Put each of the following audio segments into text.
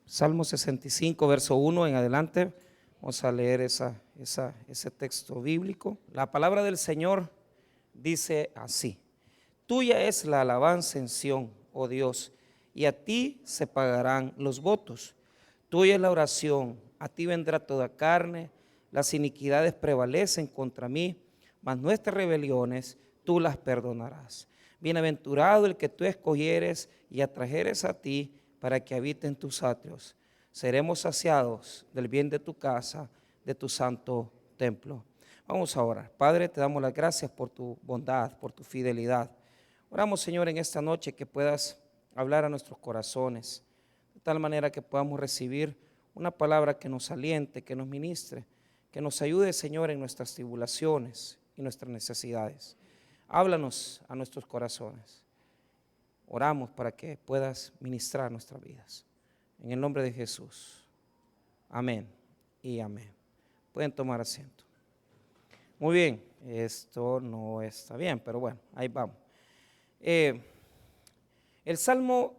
Salmo 65, verso 1 en adelante. Vamos a leer ese texto bíblico. La palabra del Señor dice así: Tuya es la alabanza en Sión, oh Dios, y a ti se pagarán los votos. Tuya es la oración, a ti vendrá toda carne. Las iniquidades prevalecen contra mí, mas nuestras rebeliones tú las perdonarás. Bienaventurado el que tú escogieres y atrajeres a ti para que habite en tus atrios. Seremos saciados del bien de tu casa, de tu santo templo. Vamos a orar. Padre, te damos las gracias por tu bondad, por tu fidelidad. Oramos, Señor, en esta noche que puedas hablar a nuestros corazones, de tal manera que podamos recibir una palabra que nos aliente, que nos ministre, que nos ayude, Señor, en nuestras tribulaciones y nuestras necesidades. Háblanos a nuestros corazones. Oramos para que puedas ministrar nuestras vidas. En el nombre de Jesús. Amén y amén. Pueden tomar asiento. Muy bien, esto no está bien, pero bueno, ahí vamos. El Salmo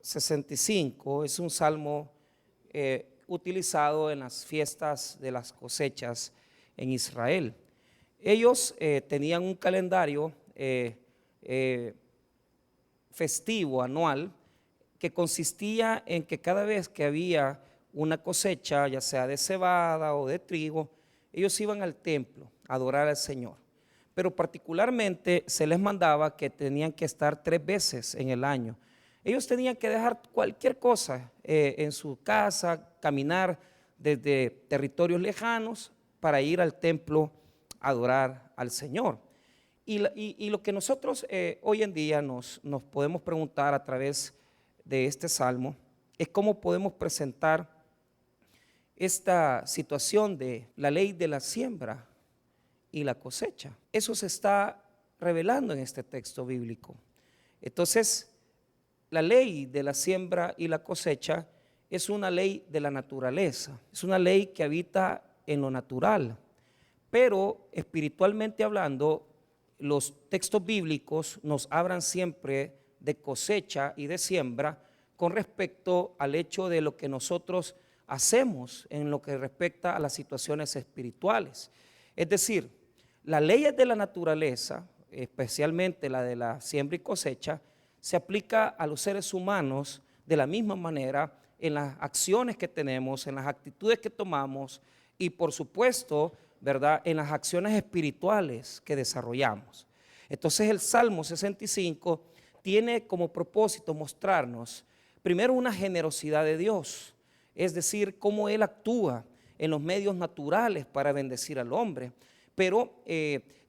65 es un salmo utilizado en las fiestas de las cosechas en Israel. Ellos tenían un calendario festivo anual que consistía en que cada vez que había una cosecha, ya sea de cebada o de trigo, ellos iban al templo a adorar al Señor. Pero particularmente se les mandaba que tenían que estar 3 veces en el año. Ellos tenían que dejar cualquier cosa en su casa, caminar desde territorios lejanos para ir al templo a adorar al Señor. Y lo que nosotros hoy en día nos podemos preguntar a través de este salmo es cómo podemos presentar esta situación de la ley de la siembra y la cosecha. Eso se está revelando en este texto bíblico. Entonces, la ley de la siembra y la cosecha es una ley de la naturaleza, es una ley que habita en lo natural, pero espiritualmente hablando, los textos bíblicos nos hablan siempre de cosecha y de siembra con respecto al hecho de lo que nosotros hacemos en lo que respecta a las situaciones espirituales. Es decir, las leyes de la naturaleza, especialmente la de la siembra y cosecha, se aplica a los seres humanos de la misma manera en las acciones que tenemos, en las actitudes que tomamos y por supuesto, ¿verdad?, en las acciones espirituales que desarrollamos. Entonces el Salmo 65 tiene como propósito mostrarnos primero una generosidad de Dios, es decir, cómo Él actúa en los medios naturales para bendecir al hombre, pero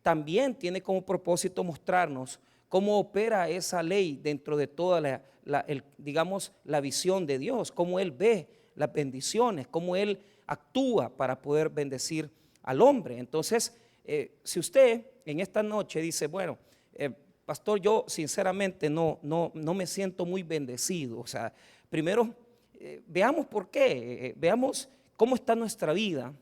también tiene como propósito mostrarnos cómo opera esa ley dentro de toda la visión de Dios, cómo Él ve las bendiciones, cómo Él actúa para poder bendecir al hombre. Entonces, si usted en esta noche dice, bueno, pastor, yo sinceramente no me siento muy bendecido, o sea, primero veamos por qué, veamos cómo está nuestra vida,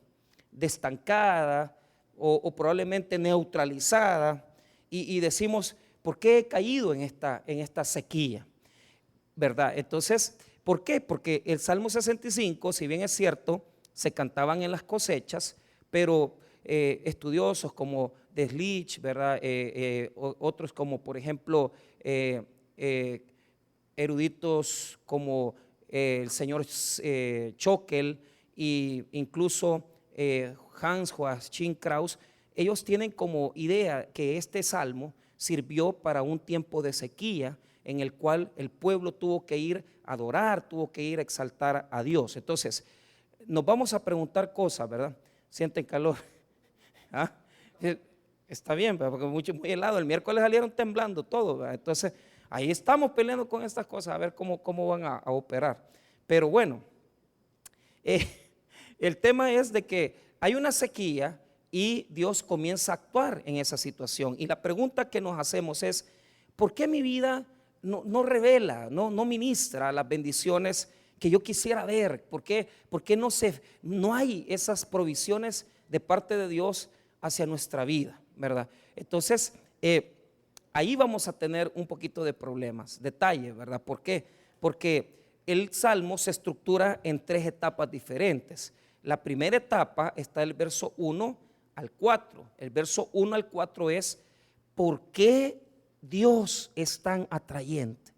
estancada o probablemente neutralizada, y decimos, ¿por qué he caído en esta sequía? ¿Verdad? Entonces, ¿por qué? Porque el Salmo 65, si bien es cierto, se cantaban en las cosechas, pero estudiosos como Deslich, ¿verdad? Otros como, por ejemplo, eruditos como el señor Schockel e incluso Hans Joachim Kraus, ellos tienen como idea que este salmo sirvió para un tiempo de sequía en el cual el pueblo tuvo que ir a adorar, tuvo que ir a exaltar a Dios. Entonces, nos vamos a preguntar cosas, ¿verdad? Sienten calor. ¿Ah? Está bien, porque muy helado. El miércoles salieron temblando todo, ¿verdad? Entonces, ahí estamos peleando con estas cosas a ver cómo van a operar. Pero bueno, el tema es de que hay una sequía y Dios comienza a actuar en esa situación. Y la pregunta que nos hacemos es, ¿por qué mi vida no revela, no ministra las bendiciones que yo quisiera ver? ¿Por qué no hay esas provisiones de parte de Dios hacia nuestra vida, verdad? Entonces, ahí vamos a tener un poquito de problemas, detalles, ¿verdad? ¿Por qué? Porque el Salmo se estructura en tres etapas diferentes. La primera etapa está del verso 1 al 4. El verso 1 al 4 es ¿por qué Dios es tan atrayente?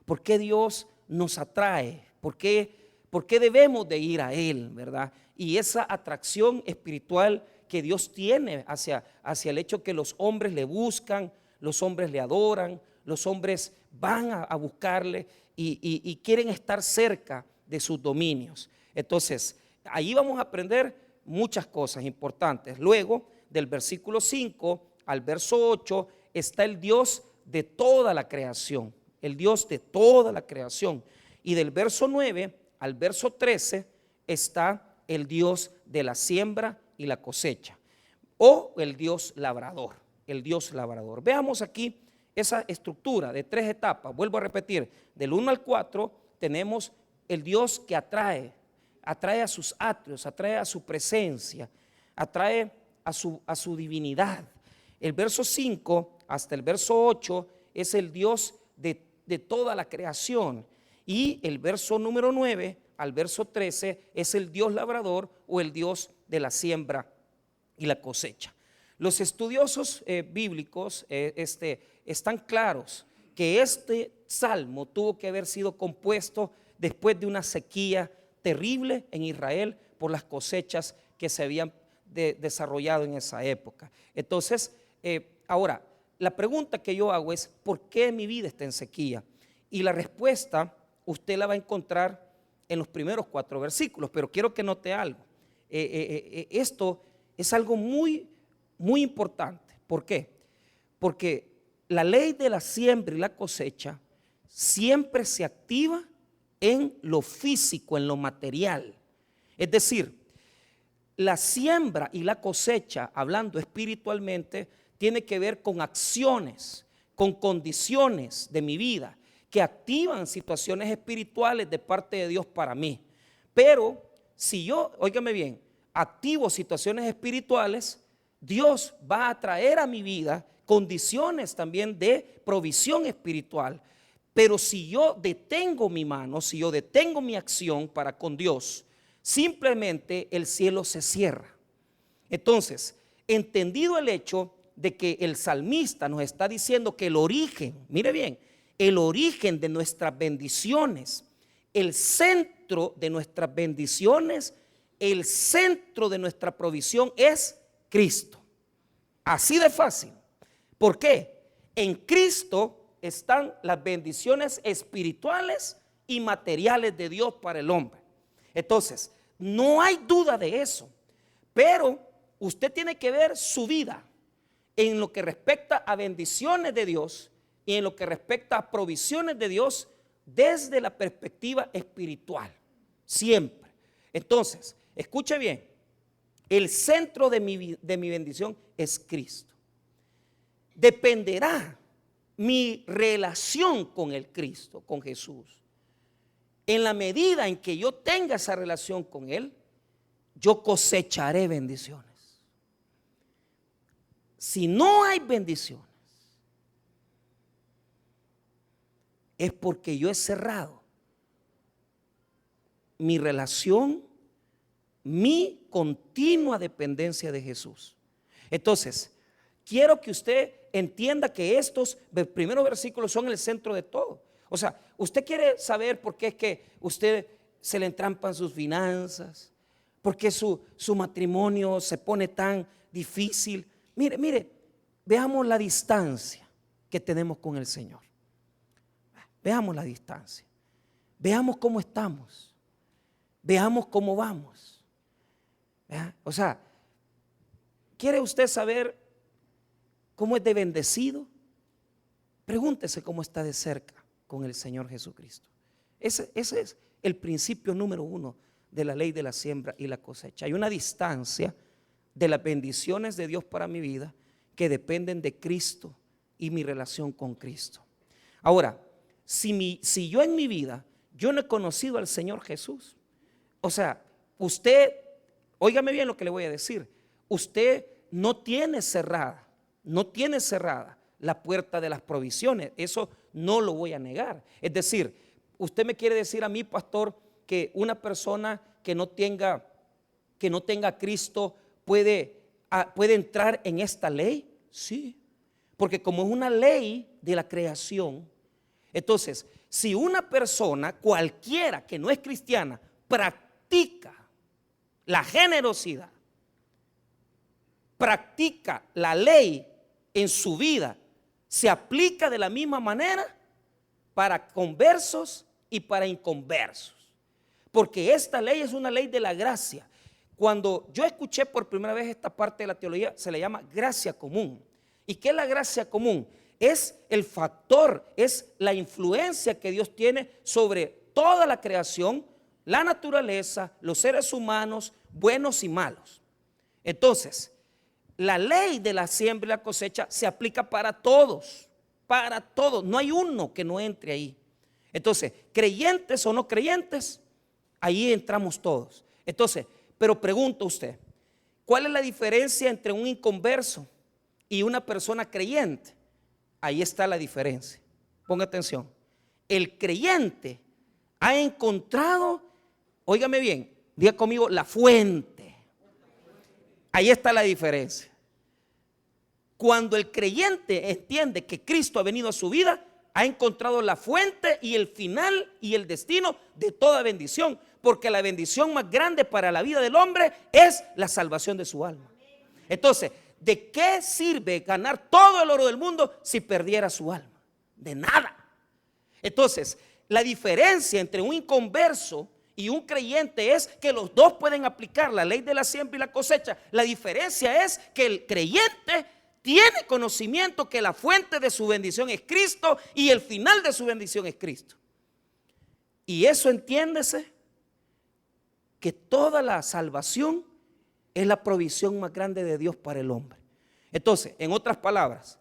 ¿Por qué Dios nos atrae? ¿Por qué debemos de ir a Él, verdad? Y esa atracción espiritual que Dios tiene hacia el hecho que los hombres le buscan, los hombres le adoran, los hombres van a buscarle y quieren estar cerca de sus dominios. Entonces, ahí vamos a aprender muchas cosas importantes. Luego, del versículo 5 al verso 8, está el Dios de toda la creación, el Dios de toda la creación. Y del verso 9 al verso 13 está el Dios de la siembra y la cosecha, o el Dios labrador, el Dios labrador. Veamos aquí esa estructura de tres etapas. Vuelvo a repetir, del 1 al 4 tenemos el Dios que atrae a sus atrios, atrae a su presencia, atrae a su divinidad. El verso 5 hasta el verso 8 es el Dios de toda la creación, y el verso número 9 al verso 13 es el Dios labrador o el Dios de la siembra y la cosecha. Los estudiosos bíblicos están claros que este salmo tuvo que haber sido compuesto después de una sequía terrible en Israel por las cosechas que se habían desarrollado en esa época. Entonces, ahora, la pregunta que yo hago es, ¿por qué mi vida está en sequía? Y la respuesta usted la va a encontrar en los primeros 4 versículos, pero quiero que note algo. Esto es algo muy, muy importante. ¿Por qué? Porque la ley de la siembra y la cosecha siempre se activa en lo físico, en lo material. Es decir, la siembra y la cosecha, hablando espiritualmente, tiene que ver con acciones, con condiciones de mi vida que activan situaciones espirituales de parte de Dios para mí. Pero si yo, óigame bien, activo situaciones espirituales, Dios va a traer a mi vida condiciones también de provisión espiritual. Pero si yo detengo mi mano, si yo detengo mi acción para con Dios, simplemente el cielo se cierra. Entonces, entendido el hecho de que el salmista nos está diciendo que el origen, mire bien, el origen de nuestras bendiciones, el centro de nuestras bendiciones, el centro de nuestra provisión es Cristo. Así de fácil. ¿Por qué? En Cristo están las bendiciones espirituales y materiales de Dios para el hombre. Entonces, no hay duda de eso, pero usted tiene que ver su vida en lo que respecta a bendiciones de Dios y en lo que respecta a provisiones de Dios desde la perspectiva espiritual, siempre. Entonces, escuche bien, el centro de mi bendición es Cristo. Dependerá mi relación con el Cristo, con Jesús. En la medida en que yo tenga esa relación con Él, yo cosecharé bendiciones. Si no hay bendiciones, es porque yo he cerrado mi relación, mi continua dependencia de Jesús. Entonces, quiero que usted entienda que estos primeros versículos son el centro de todo. O sea, usted quiere saber por qué es que usted se le entrampan sus finanzas, por qué su matrimonio se pone tan difícil. Mire, veamos la distancia que tenemos con el Señor. Veamos la distancia. Veamos cómo estamos. Veamos cómo vamos. ¿Verdad? O sea, ¿quiere usted saber cómo es de bendecido? Pregúntese cómo está de cerca con el Señor Jesucristo. Ese es el principio número 1 de la ley de la siembra y la cosecha. Hay una distancia de las bendiciones de Dios para mi vida que dependen de Cristo y mi relación con Cristo. Ahora, si yo en mi vida, yo no he conocido al Señor Jesús, o sea, usted, óigame bien lo que le voy a decir, usted no tiene cerrada la puerta de las provisiones, eso no lo voy a negar. Es decir, usted me quiere decir a mí, pastor, que una persona que no tenga a Cristo puede entrar en esta ley? Sí, porque como es una ley de la creación, entonces, si una persona, cualquiera que no es cristiana, practica la generosidad, practica la ley en su vida, se aplica de la misma manera para conversos y para inconversos, porque esta ley es una ley de la gracia. Cuando yo escuché por primera vez esta parte de la teología, se le llama gracia común. ¿Y qué es la gracia común? Es el factor, es la influencia que Dios tiene sobre toda la creación, la naturaleza, los seres humanos, buenos y malos. Entonces, la ley de la siembra y la cosecha se aplica para todos, no hay uno que no entre ahí. Entonces, creyentes o no creyentes, ahí entramos todos. Entonces, pero pregunto a usted, ¿cuál es la diferencia entre un inconverso y una persona creyente? Ahí está la diferencia. Ponga atención. El creyente ha encontrado, óigame bien, diga conmigo, la fuente. Ahí está la diferencia. Cuando el creyente entiende que Cristo ha venido a su vida, ha encontrado la fuente y el final y el destino de toda bendición, porque la bendición más grande para la vida del hombre es la salvación de su alma. Entonces, ¿de qué sirve ganar todo el oro del mundo si perdiera su alma? De nada. Entonces, la diferencia entre un inconverso y un creyente es que los dos pueden aplicar la ley de la siembra y la cosecha. La diferencia es que el creyente tiene conocimiento que la fuente de su bendición es Cristo y el final de su bendición es Cristo. Y eso, entiéndese, que toda la salvación es la provisión más grande de Dios para el hombre. Entonces, en otras palabras,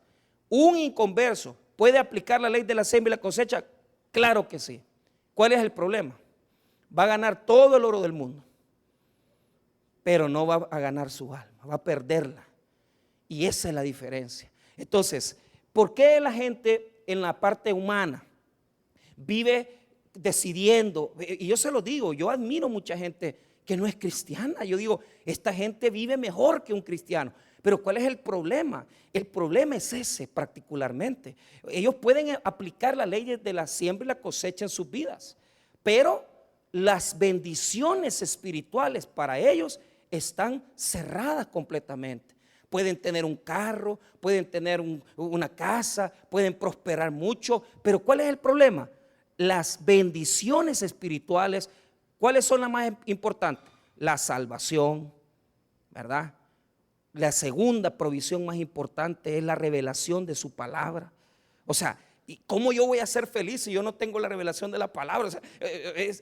¿un inconverso puede aplicar la ley de la siembra y la cosecha? Claro que sí. ¿Cuál es el problema? Va a ganar todo el oro del mundo, pero no va a ganar su alma, va a perderla. Y esa es la diferencia. Entonces, ¿por qué la gente en la parte humana vive decidiendo? Y yo se lo digo, yo admiro mucha gente que no es cristiana. Yo digo, esta gente vive mejor que un cristiano. Pero ¿cuál es el problema? El problema es ese particularmente. Ellos pueden aplicar la ley de la siembra y la cosecha en sus vidas, pero las bendiciones espirituales para ellos están cerradas completamente. Pueden tener un carro, pueden tener una casa, pueden prosperar mucho, pero ¿cuál es el problema? Las bendiciones espirituales, ¿cuáles son las más importantes? La salvación, ¿verdad? La segunda provisión más importante es la revelación de su palabra. O sea, ¿y cómo yo voy a ser feliz si yo no tengo la revelación de la palabra?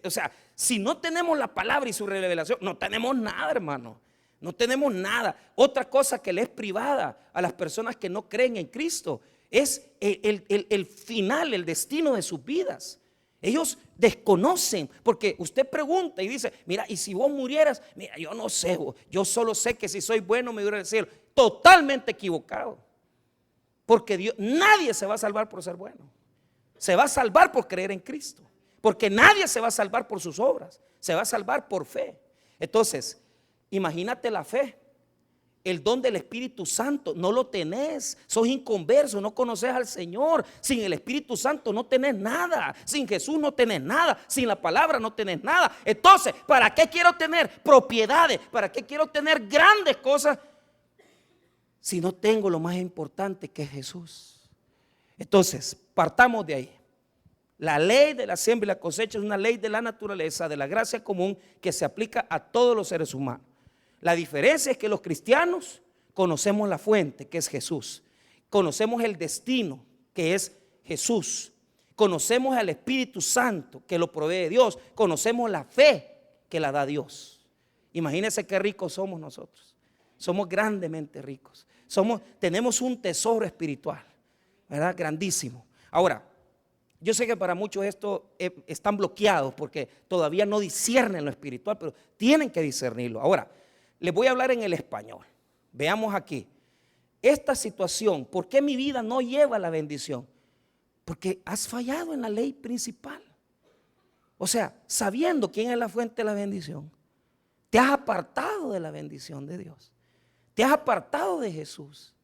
O sea, si no tenemos la palabra y su revelación, no tenemos nada, hermano. No tenemos nada. Otra cosa que le es privada a las personas que no creen en Cristo es el final, el destino de sus vidas. Ellos desconocen, porque usted pregunta y dice, mira, y si vos murieras, mira, yo no sé, yo solo sé que si soy bueno me voy al cielo. Totalmente equivocado, porque nadie se va a salvar por ser bueno. Se va a salvar por creer en Cristo, porque nadie se va a salvar por sus obras, se va a salvar por fe. Entonces, imagínate la fe, el don del Espíritu Santo, no lo tenés, sos inconverso, no conoces al Señor. Sin el Espíritu Santo no tenés nada, sin Jesús no tenés nada, sin la palabra no tenés nada. Entonces, ¿para qué quiero tener propiedades? ¿Para qué quiero tener grandes cosas si no tengo lo más importante, que es Jesús? Entonces, partamos de ahí. La ley de la siembra y la cosecha es una ley de la naturaleza, de la gracia común, que se aplica a todos los seres humanos. La diferencia es que los cristianos conocemos la fuente, que es Jesús. Conocemos el destino, que es Jesús. Conocemos al Espíritu Santo, que lo provee Dios. Conocemos la fe, que la da Dios. Imagínense qué ricos somos nosotros. Somos grandemente ricos. Tenemos un tesoro espiritual, ¿verdad? Grandísimo. Ahora, yo sé que para muchos esto están bloqueados porque todavía no disciernen lo espiritual, pero tienen que discernirlo. Ahora, les voy a hablar en el español. Veamos aquí. Esta situación, ¿por qué mi vida no lleva la bendición? Porque has fallado en la ley principal. O sea, sabiendo quién es la fuente de la bendición, te has apartado de la bendición de Dios. Te has apartado de Jesús.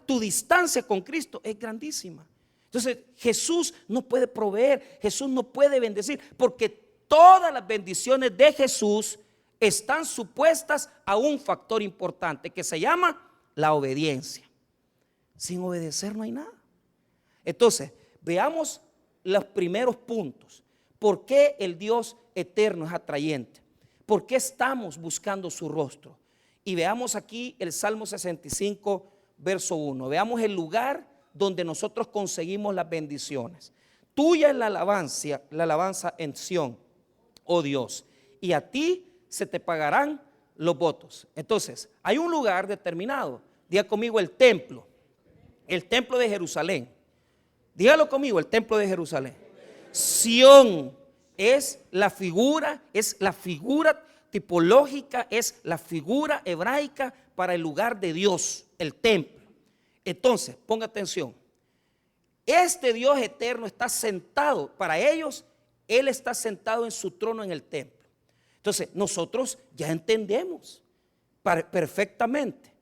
Tu distancia con Cristo es grandísima. Entonces Jesús no puede proveer, Jesús no puede bendecir, porque todas las bendiciones de Jesús están supuestas a un factor importante que se llama la obediencia. Sin obedecer no hay nada. Entonces, veamos los primeros puntos. ¿Por qué el Dios eterno es atrayente? ¿Por qué estamos buscando su rostro? Y veamos aquí el Salmo 65, verso 1. Veamos el lugar donde nosotros conseguimos las bendiciones. Tuya es la alabanza en Sión, oh Dios, y a ti se te pagarán los votos. Entonces, hay un lugar determinado. Diga conmigo el templo de Jerusalén. Dígalo conmigo, el templo de Jerusalén. Sión es la figura tipológica, es la figura hebraica para el lugar de Dios, el templo. Entonces, ponga atención. Este Dios eterno está sentado, para ellos, Él está sentado en su trono en el templo. Entonces, nosotros ya entendemos perfectamente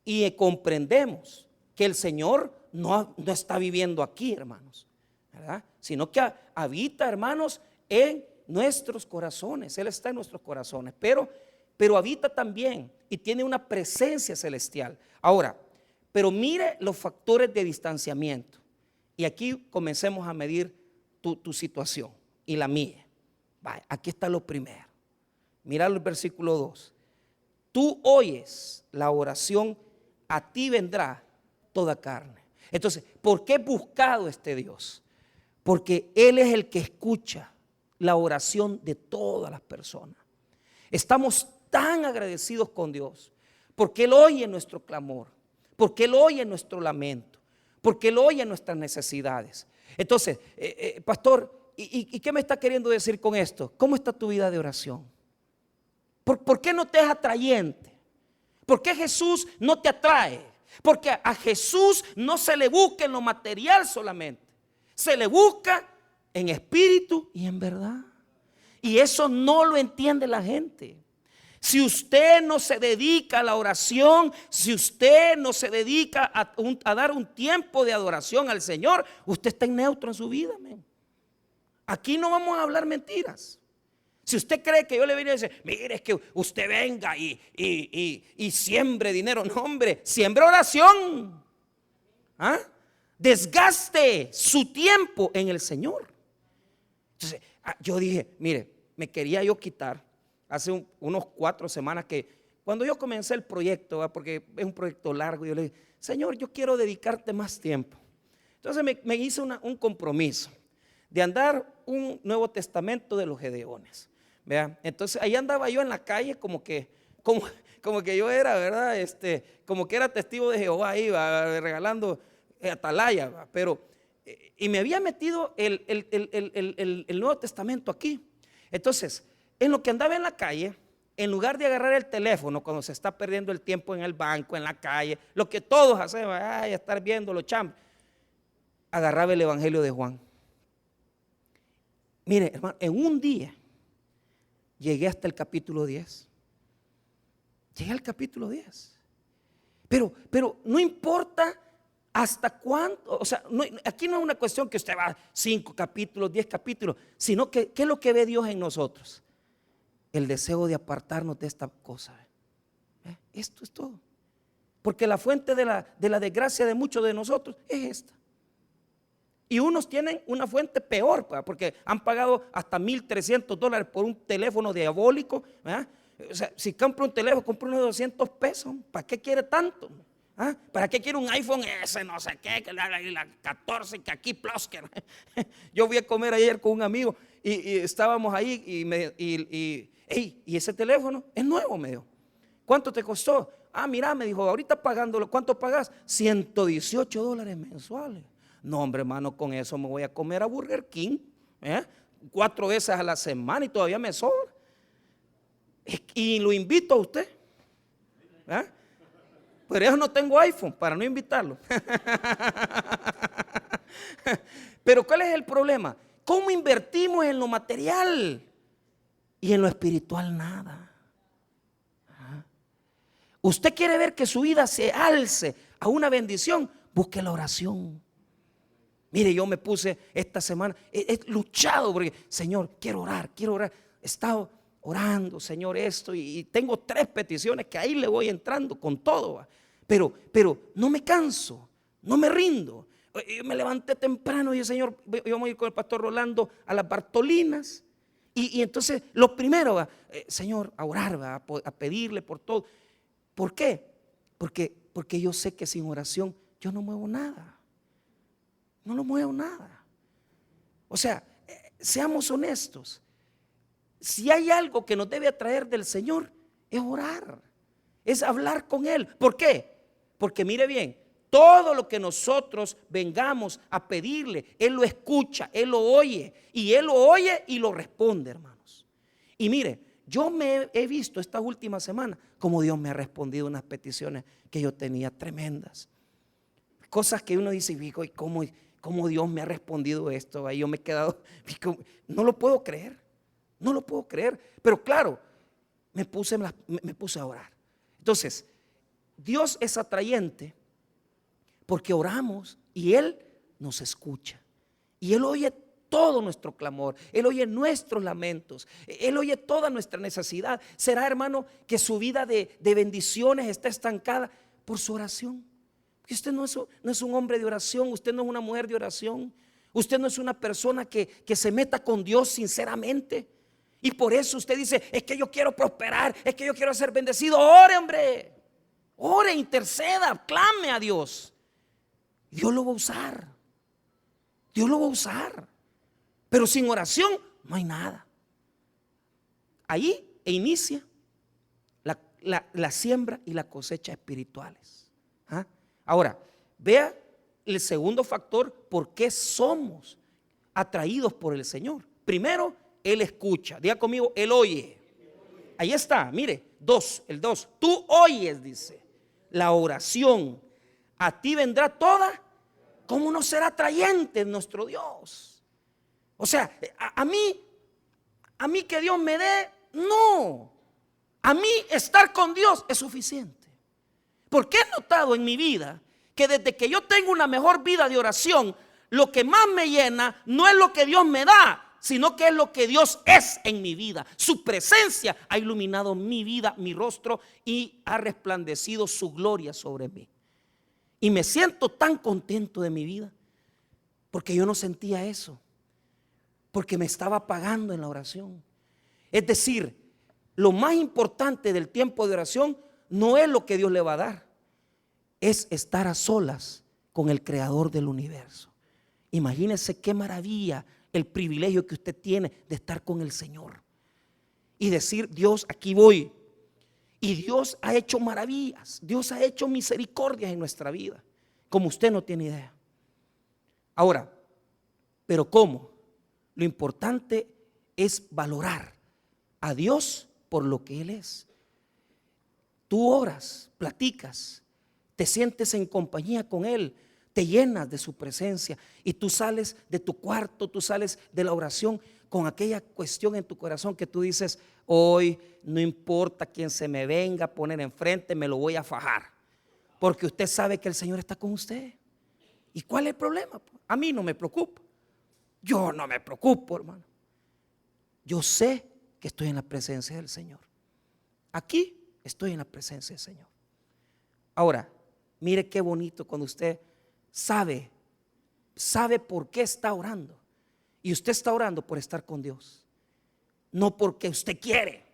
y comprendemos que el Señor no está viviendo aquí, hermanos, ¿verdad? Sino que habita, hermanos, en nuestros corazones. Él está en nuestros corazones, pero habita también y tiene una presencia celestial. Ahora, pero mire los factores de distanciamiento. Y aquí comencemos a medir tu situación y la mía. Vaya, aquí está lo primero. Mira el versículo 2. Tú oyes la oración, a ti vendrá toda carne. Entonces, ¿por qué he buscado este Dios? Porque Él es el que escucha la oración de todas las personas. Estamos tan agradecidos con Dios, porque Él oye nuestro clamor, porque Él oye nuestro lamento, porque Él oye nuestras necesidades. Entonces, pastor, ¿y qué me está queriendo decir con esto? ¿Cómo está tu vida de oración? ¿Por qué no te es atrayente? ¿Por qué Jesús no te atrae? Porque a Jesús no se le busca en lo material solamente, se le busca en espíritu y en verdad. Y eso no lo entiende la gente. Si usted no se dedica a la oración, si usted no se dedica a dar un tiempo de adoración al Señor, usted está en neutro en su vida. Aquí no vamos a hablar mentiras. Si usted cree que yo le voy a decir, mire, es que usted venga y siembre dinero. No, hombre, siembre oración. ¿Ah? Desgaste su tiempo en el Señor. Entonces, yo dije, mire, me quería yo quitar hace unos 4 semanas que cuando yo comencé el proyecto, porque es un proyecto largo, yo le dije, Señor, yo quiero dedicarte más tiempo. Entonces me hice un compromiso de andar un Nuevo Testamento de los Gedeones. ¿Vea? Entonces ahí andaba yo en la calle como que yo era, ¿verdad? Como que era testigo de Jehová, iba regalando atalaya, ¿verdad? Pero y me había metido el Nuevo Testamento aquí. Entonces, en lo que andaba en la calle, en lugar de agarrar el teléfono cuando se está perdiendo el tiempo en el banco, en la calle, lo que todos hacemos, estar viendo los chambres, agarraba el Evangelio de Juan. Mire, hermano, en un día llegué hasta el capítulo 10. Llegué al capítulo 10. Pero no importa hasta cuánto, o sea, aquí no es una cuestión que usted va 5 capítulos, 10 capítulos, sino que ¿qué es lo que ve Dios en nosotros? El deseo de apartarnos de esta cosa. Esto es todo. Porque la fuente de la desgracia de muchos de nosotros es esta. Y unos tienen una fuente peor, porque han pagado hasta $1,300 por un teléfono diabólico. ¿Verdad? O sea, si compra un teléfono, compra uno de $200. ¿Para qué quiere tanto? ¿Ah? ¿Para qué quiere un iPhone S, no sé qué, que la 14, que aquí plus? Yo fui a comer ayer con un amigo y estábamos ahí y ese teléfono es nuevo, me dijo. ¿Cuánto te costó? Mira, me dijo, ahorita pagándolo, ¿cuánto pagas? $118 mensuales. No, hombre, hermano, con eso me voy a comer a Burger King 4 veces a la semana y todavía me sobra. Y lo invito a usted. Por eso no tengo iPhone, para no invitarlo. Pero ¿cuál es el problema? ¿cómo invertimos en lo material? Y en lo espiritual nada. Usted quiere ver que su vida se alce a una bendición, busque la oración. Mire, yo me puse esta semana, he luchado porque, Señor, quiero orar. He estado orando, Señor, esto, y tengo 3 peticiones que ahí le voy entrando con todo. Pero no me canso, no me rindo. Yo me levanté temprano y dije, Señor, yo voy a ir con el pastor Rolando a las Bartolinas. Y entonces lo primero, Señor, a orar, a pedirle por todo. ¿Por qué? Porque yo sé que sin oración yo no muevo nada. No lo muevo nada. O sea, seamos honestos. Si hay algo que nos debe atraer del Señor, es orar, es hablar con Él. ¿Por qué? Porque mire bien, todo lo que nosotros vengamos a pedirle, Él lo escucha, Él lo oye. Y Él lo oye y lo responde, hermanos. Y mire, yo me he visto estas últimas semanas como Dios me ha respondido unas peticiones que yo tenía tremendas. Cosas que uno dice, ¿y cómo Dios me ha respondido esto? Ahí yo me he quedado, no lo puedo creer. Pero claro, me puse a orar. Entonces, Dios es atrayente porque oramos y Él nos escucha. Y Él oye todo nuestro clamor, Él oye nuestros lamentos, Él oye toda nuestra necesidad. ¿Será, hermano, que su vida de bendiciones está estancada por su oración? Porque usted no es un hombre de oración, usted no es una mujer de oración, usted no es una persona que se meta con Dios sinceramente. Y por eso usted dice, es que yo quiero prosperar, es que yo quiero ser bendecido. Ore, hombre, ore, interceda, clame a Dios. Dios lo va a usar. Dios lo va a usar. Pero sin oración no hay nada. Ahí inicia la siembra y la cosecha espirituales. Ahora, vea el segundo factor, por qué somos atraídos por el Señor. Primero, Él escucha. Diga conmigo, Él oye. Ahí está, mire, el 2. Tú oyes, dice, la oración. A ti vendrá toda. ¿Cómo no será atrayente nuestro Dios? O sea, a mí que Dios me dé, no. A mí estar con Dios es suficiente. Porque he notado en mi vida que desde que yo tengo una mejor vida de oración, lo que más me llena no es lo que Dios me da, sino que es lo que Dios es en mi vida. Su presencia ha iluminado mi vida, mi rostro, y ha resplandecido su gloria sobre mí. Y me siento tan contento de mi vida, porque yo no sentía eso, porque me estaba apagando en la oración. Es decir, lo más importante del tiempo de oración no es lo que Dios le va a dar, es estar a solas con el Creador del universo. Imagínese qué maravilla el privilegio que usted tiene de estar con el Señor y decir, Dios, aquí voy. Y Dios ha hecho maravillas, Dios ha hecho misericordias en nuestra vida, como usted no tiene idea. Ahora, ¿pero cómo? Lo importante es valorar a Dios por lo que Él es. Tú oras, platicas, te sientes en compañía con Él, te llenas de su presencia y tú sales de tu cuarto, tú sales de la oración con aquella cuestión en tu corazón que tú dices, hoy no importa quién se me venga a poner enfrente, me lo voy a fajar, porque usted sabe que el Señor está con usted. ¿Y cuál es el problema? A mí no me preocupa. Yo no me preocupo, hermano. Yo sé que estoy en la presencia del Señor. Aquí estoy en la presencia del Señor. Ahora, mire qué bonito cuando usted sabe por qué está orando. Y usted está orando por estar con Dios, no porque usted quiere.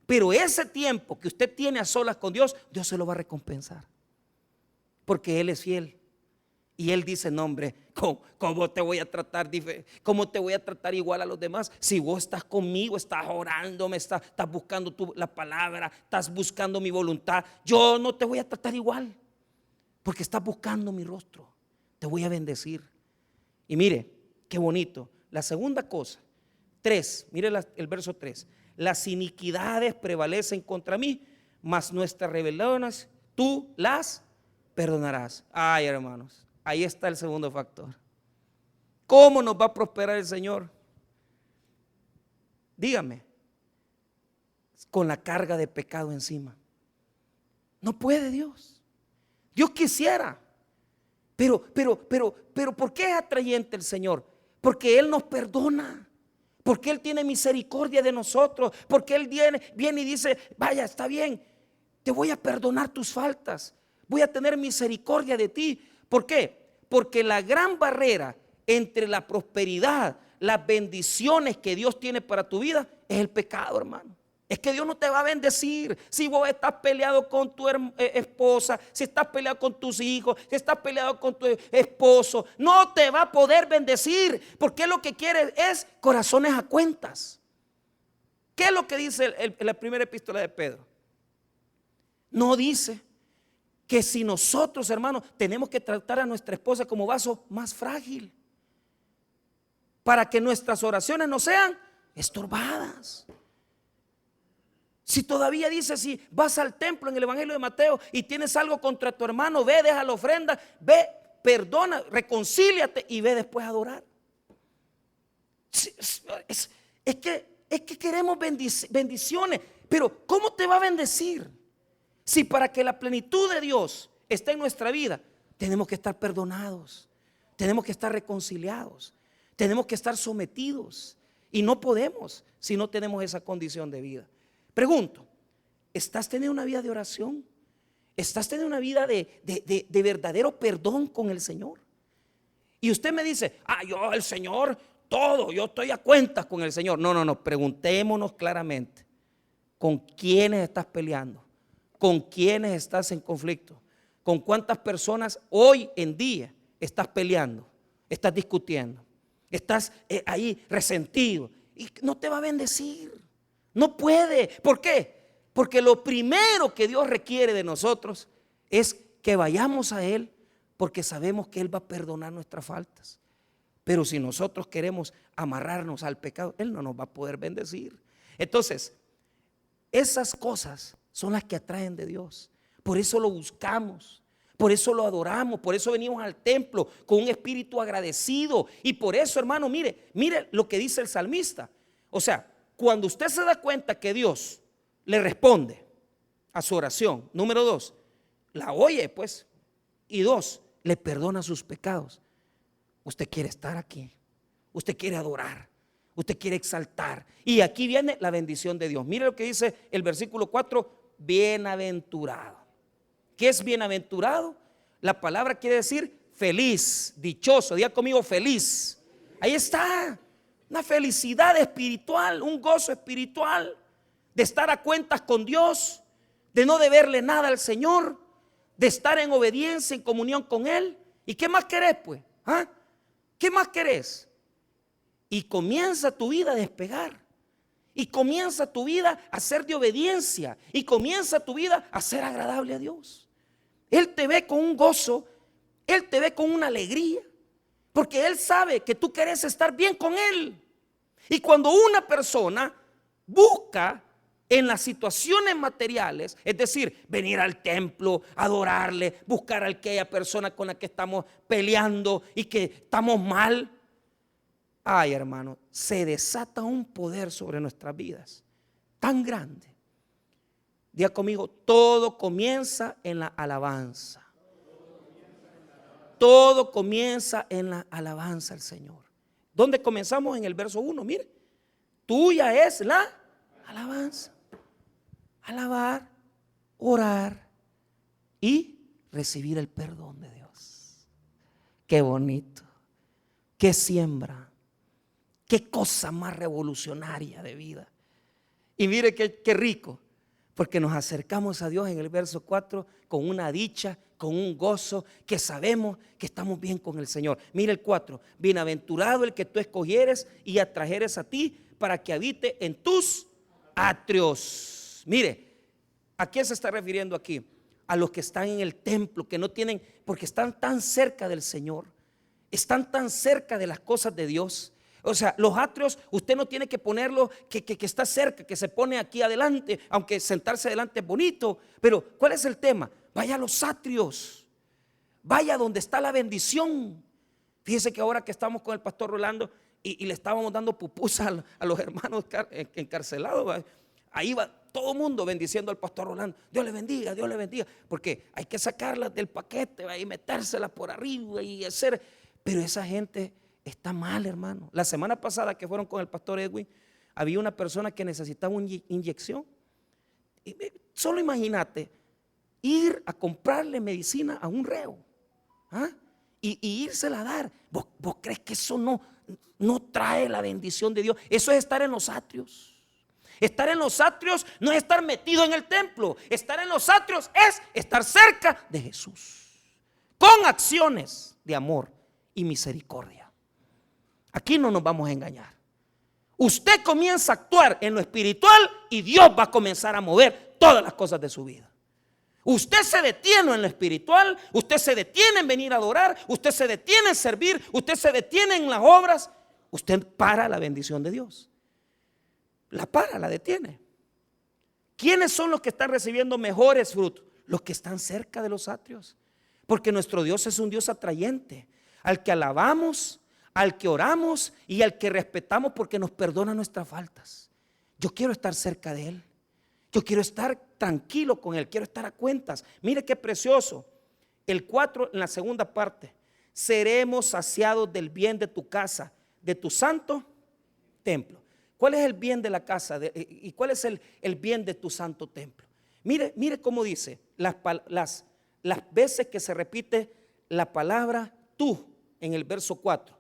Pero ese tiempo que usted tiene a solas con Dios, Dios se lo va a recompensar, porque Él es fiel. Y Él dice, no, hombre, ¿cómo te voy a tratar diferente? ¿Cómo te voy a tratar igual a los demás? Si vos estás conmigo, estás orando, estás buscando la palabra, estás buscando mi voluntad, yo no te voy a tratar igual, porque estás buscando mi rostro. Te voy a bendecir. Y mire, qué bonito. La segunda cosa, 3, mire el verso 3. Las iniquidades prevalecen contra mí, mas nuestras rebeliones tú las perdonarás. Ay, hermanos, ahí está el segundo factor. ¿Cómo nos va a prosperar el Señor? Dígame, con la carga de pecado encima. No puede Dios. Dios quisiera. Pero, ¿por qué es atrayente el Señor? Porque Él nos perdona. Porque Él tiene misericordia de nosotros. Porque Él viene y dice, vaya, está bien, te voy a perdonar tus faltas. Voy a tener misericordia de ti. ¿Por qué? Porque la gran barrera entre la prosperidad, las bendiciones que Dios tiene para tu vida es el pecado, hermano. Es que Dios no te va a bendecir si vos estás peleado con tu esposa, si estás peleado con tus hijos, si estás peleado con tu esposo. No te va a poder bendecir, porque lo que quiere es corazones a cuentas. ¿Qué es lo que dice la primera epístola de Pedro? No dice que si nosotros, hermanos, tenemos que tratar a nuestra esposa como vaso más frágil, para que nuestras oraciones no sean estorbadas. Si todavía dice, si vas al templo en el Evangelio de Mateo y tienes algo contra tu hermano, ve, deja la ofrenda, ve, perdona, reconcíliate y ve después a adorar. Es que queremos bendiciones, pero ¿cómo te va a bendecir? Si para que la plenitud de Dios esté en nuestra vida, tenemos que estar perdonados, tenemos que estar reconciliados, tenemos que estar sometidos, y no podemos si no tenemos esa condición de vida. Pregunto, ¿estás teniendo una vida de oración? ¿Estás teniendo una vida de verdadero perdón con el Señor? Y usted me dice, yo el Señor, todo, yo estoy a cuentas con el Señor. No, preguntémonos claramente, ¿con quiénes estás peleando? ¿Con quiénes estás en conflicto? ¿Con cuántas personas hoy en día estás peleando? ¿Estás discutiendo? ¿Estás ahí resentido? Y no te va a bendecir. No puede. ¿Por qué? Porque lo primero que Dios requiere de nosotros es que vayamos a Él, porque sabemos que Él va a perdonar nuestras faltas. Pero si nosotros queremos amarrarnos al pecado, Él no nos va a poder bendecir. Entonces, esas cosas son las que atraen de Dios. Por eso lo buscamos, por eso lo adoramos, por eso venimos al templo con un espíritu agradecido. Y por eso, hermano, mire lo que dice el salmista. O sea, cuando usted se da cuenta que Dios le responde a su oración, número 2, la oye pues, y 2, le perdona sus pecados, usted quiere estar aquí, usted quiere adorar, usted quiere exaltar. Y aquí viene la bendición de Dios. Mire lo que dice el versículo 4, bienaventurado. ¿Qué es bienaventurado? La palabra quiere decir feliz, dichoso. Diga conmigo, feliz. Ahí está. Una felicidad espiritual, un gozo espiritual de estar a cuentas con Dios, de no deberle nada al Señor, de estar en obediencia, en comunión con Él. ¿Y qué más querés pues? ¿Qué más querés? Y comienza tu vida a despegar, y comienza tu vida a ser de obediencia, y comienza tu vida a ser agradable a Dios. Él te ve con un gozo, Él te ve con una alegría, porque Él sabe que tú querés estar bien con Él. Y cuando una persona busca en las situaciones materiales, es decir, venir al templo, adorarle, buscar a aquella persona con la que estamos peleando y que estamos mal, ay, hermano, se desata un poder sobre nuestras vidas tan grande. Diga conmigo, todo comienza en la alabanza. Todo comienza en la alabanza al Señor. ¿Dónde comenzamos? En el verso 1, mire. Tuya es la alabanza. Alabar, orar y recibir el perdón de Dios. Qué bonito. Qué siembra. Qué cosa más revolucionaria de vida. Y mire qué rico. Porque nos acercamos a Dios en el verso 4 con una dicha, con un gozo, que sabemos que estamos bien con el Señor. Mire el 4, bienaventurado el que tú escogieres y atrajeres a ti para que habite en tus atrios. Mire, ¿a qué se está refiriendo aquí? A los que están en el templo, que no tienen, porque están tan cerca del Señor, están tan cerca de las cosas de Dios. O sea, los atrios usted no tiene que ponerlo que está cerca, que se pone aquí adelante, aunque sentarse adelante es bonito. Pero ¿cuál es el tema? Vaya a los atrios, vaya donde está la bendición, Fíjese que ahora que estamos con el pastor Rolando y le estábamos dando pupusas a los hermanos encarcelados, ahí va todo el mundo bendiciendo al pastor Rolando. Dios le bendiga, Dios le bendiga. Porque hay que sacarlas del paquete y metérselas por arriba y hacer. Pero esa gente está mal, hermano. La semana pasada que fueron con el pastor Edwin, había una persona que necesitaba una inyección. Solo imagínate ir a comprarle medicina a un reo, ¿ah? Y írsela a dar. ¿Vos crees que eso no trae la bendición de Dios? Eso es estar en los atrios. Estar en los atrios no es estar metido en el templo. Estar en los atrios es estar cerca de Jesús, con acciones de amor y misericordia. Aquí no nos vamos a engañar. Usted comienza a actuar en lo espiritual y Dios va a comenzar a mover todas las cosas de su vida. Usted se detiene en lo espiritual, usted se detiene en venir a adorar, usted se detiene en servir, usted se detiene en las obras, usted para la bendición de Dios. La para, la detiene. ¿Quiénes son los que están recibiendo mejores frutos? Los que están cerca de los atrios. Porque nuestro Dios es un Dios atrayente, al que alabamos, al que oramos y al que respetamos porque nos perdona nuestras faltas. Yo quiero estar cerca de Él. Yo quiero estar tranquilo con Él, quiero estar a cuentas. Mire qué precioso. El 4 en la segunda parte. Seremos saciados del bien de tu casa, de tu santo templo. ¿Cuál es el bien de la casa? ¿Y cuál es el bien de tu santo templo? Mire cómo dice las veces que se repite la palabra tú en el verso 4.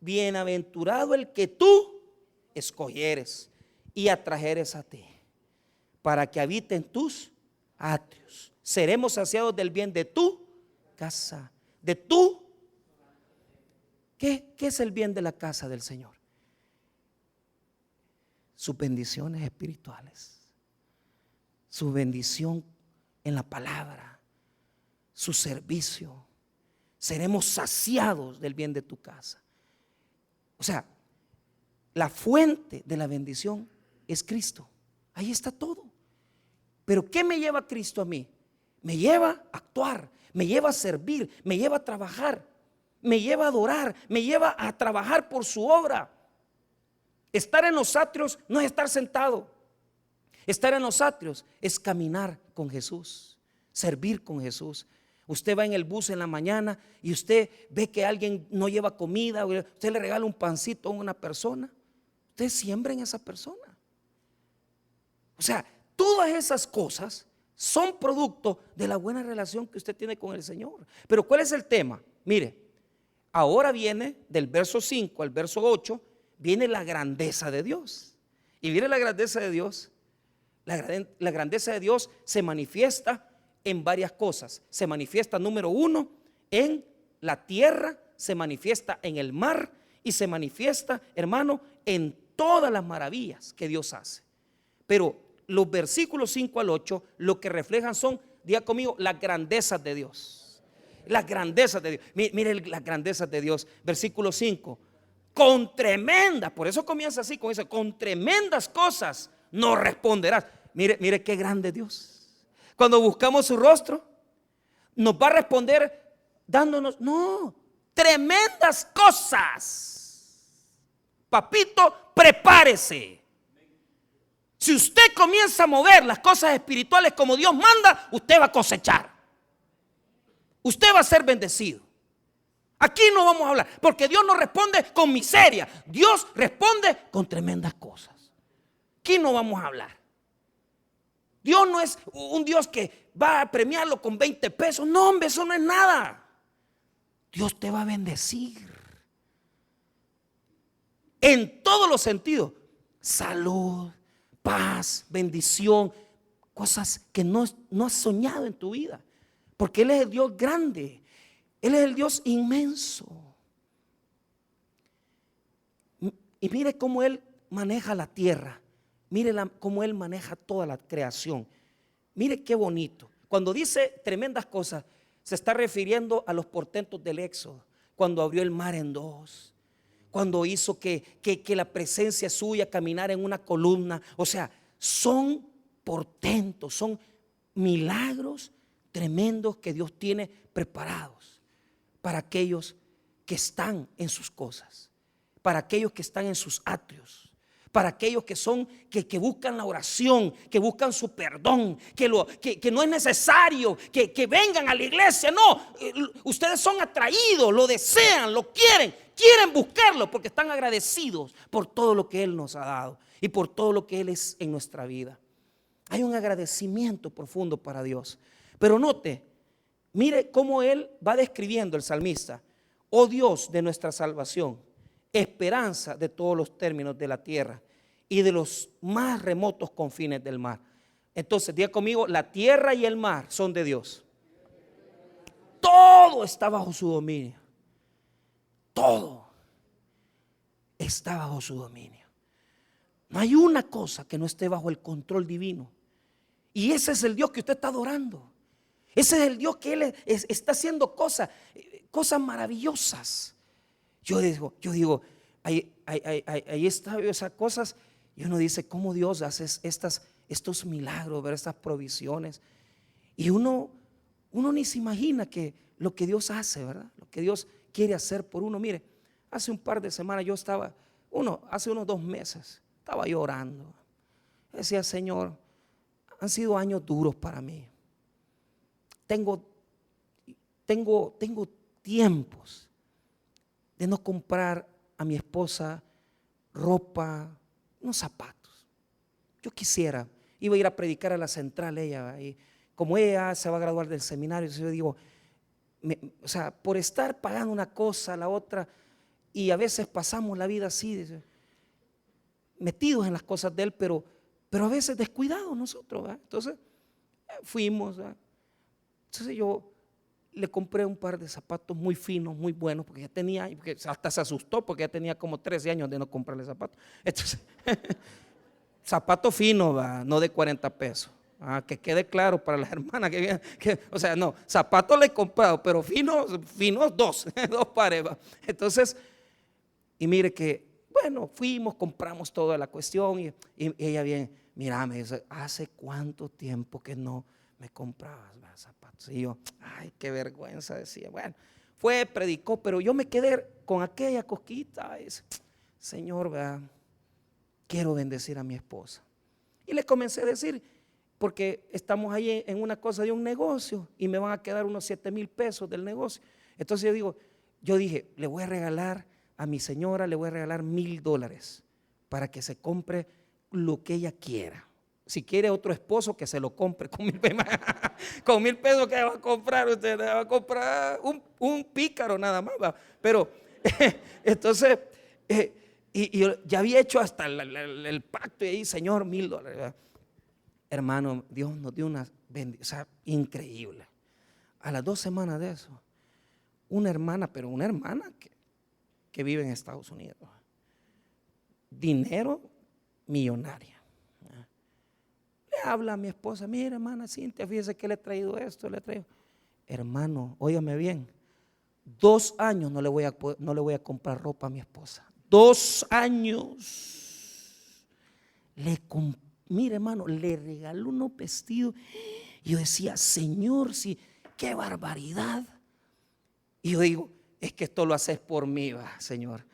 Bienaventurado el que tú escogieres y atrajeres a ti, para que habite en tus atrios. Seremos saciados del bien de tu casa, de tu. ¿Qué es el bien de la casa del Señor? Sus bendiciones espirituales, su bendición en la palabra, su servicio. Seremos saciados del bien de tu casa. O sea, la fuente de la bendición es Cristo. Ahí está todo. Pero ¿qué me lleva Cristo a mí? Me lleva a actuar, me lleva a servir, me lleva a trabajar, me lleva a adorar, me lleva a trabajar por su obra. Estar en los atrios no es estar sentado. Estar en los atrios es caminar con Jesús, servir con Jesús. Usted va en el bus en la mañana y usted ve que alguien no lleva comida, usted le regala un pancito a una persona, usted siembra en esa persona. O sea, todas esas cosas son producto de la buena relación que usted tiene con el Señor. Pero ¿cuál es el tema? Mire, ahora viene del verso 5 al verso 8, viene la grandeza de Dios. Y viene la grandeza de Dios. La grandeza de Dios se manifiesta en varias cosas. Se manifiesta, número 1, en la tierra, se manifiesta en el mar y se manifiesta, hermano, en todas las maravillas que Dios hace. Pero los versículos 5 al 8 lo que reflejan son, diga conmigo, las grandezas de Dios. Las grandezas de Dios. Mire las grandezas de Dios. Versículo 5. Con tremendas, por eso comienza así, con tremendas cosas nos responderás. Mire qué grande Dios. Cuando buscamos su rostro, nos va a responder dándonos, tremendas cosas. Papito, prepárese. Si usted comienza a mover las cosas espirituales como Dios manda, usted va a cosechar. Usted va a ser bendecido. Aquí no vamos a hablar, porque Dios no responde con miseria. Dios responde con tremendas cosas. Aquí no vamos a hablar. Dios no es un Dios que va a premiarlo con 20 pesos. No, hombre, eso no es nada. Dios te va a bendecir en todos los sentidos. Salud, paz, bendición, cosas que no has soñado en tu vida. Porque Él es el Dios grande, Él es el Dios inmenso. Y mire cómo Él maneja la tierra. Mire cómo Él maneja toda la creación. Mire qué bonito. Cuando dice tremendas cosas, se está refiriendo a los portentos del Éxodo. Cuando abrió el mar en dos. Cuando hizo que la presencia suya caminara en una columna. O sea, son portentos, son milagros tremendos que Dios tiene preparados para aquellos que están en sus cosas, para aquellos que están en sus atrios, para aquellos que buscan la oración, que buscan su perdón, que no es necesario que vengan a la iglesia. No, ustedes son atraídos, lo desean, lo quieren buscarlo porque están agradecidos por todo lo que Él nos ha dado y por todo lo que Él es en nuestra vida. Hay un agradecimiento profundo para Dios. Pero note, mire cómo Él va describiendo, el salmista: oh Dios de nuestra salvación, esperanza de todos los términos de la tierra y de los más remotos confines del mar. Entonces, diga conmigo: la tierra y el mar son de Dios. Todo está bajo su dominio. Todo está bajo su dominio. No hay una cosa que no esté bajo el control divino. Y ese es el Dios que usted está adorando. Ese es el Dios que Él está haciendo cosas maravillosas. Yo digo, ahí está esas cosas. Y uno dice, ¿cómo Dios hace estos milagros, ver estas provisiones? Y uno ni se imagina que lo que Dios hace, ¿verdad? Lo que Dios quiere hacer por uno. Mire, hace un par de semanas hace unos 2 meses, estaba yo orando. Decía, Señor, han sido años duros para mí. Tengo tiempos de no comprar a mi esposa ropa, unos zapatos. Yo iba a ir a predicar a la central ella, y como ella se va a graduar del seminario, yo digo, por estar pagando una cosa, la otra, y a veces pasamos la vida así, metidos en las cosas de Él, pero a veces descuidados nosotros, ¿verdad? Entonces fuimos, ¿verdad? Entonces yo le compré un par de zapatos muy finos, muy buenos, porque hasta se asustó porque ya tenía como 13 años de no comprarle zapatos. Entonces, zapatos finos, ¿verdad? No de 40 pesos. Que quede claro para las hermanas no, zapatos le he comprado, pero finos dos pares, ¿verdad? Entonces, y mire que, bueno, fuimos, compramos toda la cuestión y ella bien, mira, me dice, ¿hace cuánto tiempo que no me comprabas zapatos? Y yo, ay, qué vergüenza, decía. Bueno, predicó, pero yo me quedé con aquella cosquita. Señor, ¿verdad? Quiero bendecir a mi esposa. Y le comencé a decir, porque estamos ahí en una cosa de un negocio y me van a quedar unos 7,000 pesos del negocio. Entonces yo dije, le voy a regalar a mi señora, le voy a regalar $1,000 para que se compre lo que ella quiera. Si quiere otro esposo, que se lo compre con 1,000 pesos. Con 1,000 pesos que va a comprar, usted le va a comprar un pícaro nada más, ¿va? Pero entonces, y yo ya había hecho hasta el pacto y ahí, Señor, $1,000, ¿verdad? Hermano, Dios nos dio una bendición increíble. A las 2 semanas de eso, una hermana que vive en Estados Unidos, dinero millonaria, le habla a mi esposa, mira, hermana Cintia, fíjese que le he traído esto, hermano, óigame bien, 2 años no le voy a comprar ropa a mi esposa. 2 años. Mire, hermano, le regaló unos vestidos. Y yo decía, Señor, sí, qué barbaridad. Y yo digo, es que esto lo haces por mí, Señor.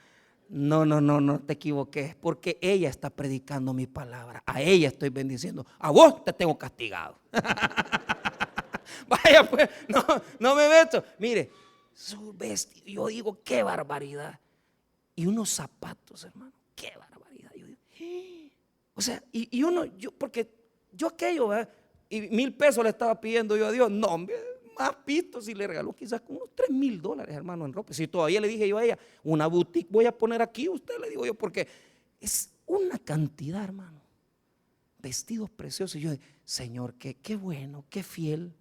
No te equivoques, porque ella está predicando mi palabra. A ella estoy bendiciendo. A vos te tengo castigado. Vaya pues, no me meto. Mire, su vestido, yo digo, qué barbaridad. Y unos zapatos, hermano, qué barbaridad. Yo digo, o sea, porque yo aquello, ¿verdad? Y 1,000 pesos le estaba pidiendo yo a Dios. No, hombre, más pistos, y le regaló quizás como unos $3,000, hermano, en ropa. Si todavía le dije yo a ella, una boutique voy a poner aquí, usted, le digo yo, porque es una cantidad, hermano, vestidos preciosos. Y yo, Señor, qué bueno, qué fiel.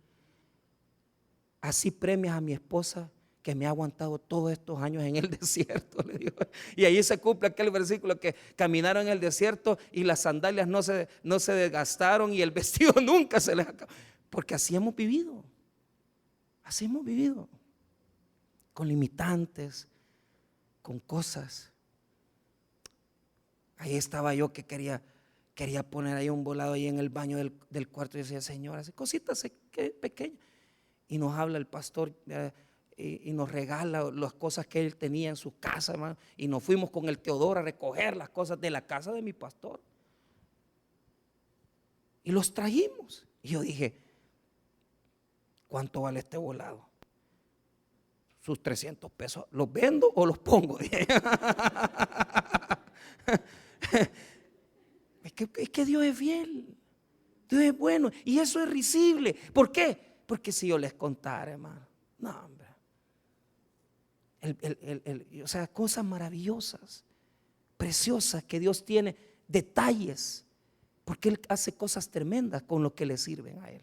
Así premias a mi esposa que me ha aguantado todos estos años en el desierto, le digo. Y ahí se cumple aquel versículo que caminaron en el desierto y las sandalias no se desgastaron y el vestido nunca se les acabó. Porque así hemos vivido, con limitantes, con cosas. Ahí estaba yo que quería poner ahí un volado ahí en el baño del cuarto y decía, Señor, hace cositas pequeñas. Y nos habla el pastor, y nos regala las cosas que él tenía en su casa, hermano. Y nos fuimos con el Teodoro a recoger las cosas de la casa de mi pastor. Y los trajimos. Y yo dije, ¿cuánto vale este volado? Sus 300 pesos. ¿Los vendo o los pongo? Es que Dios es fiel. Dios es bueno. Y eso es risible. ¿Por qué? Porque si yo les contara, hermano. No, hombre. O sea, cosas maravillosas, preciosas que Dios tiene, detalles, porque Él hace cosas tremendas con lo que le sirven a Él.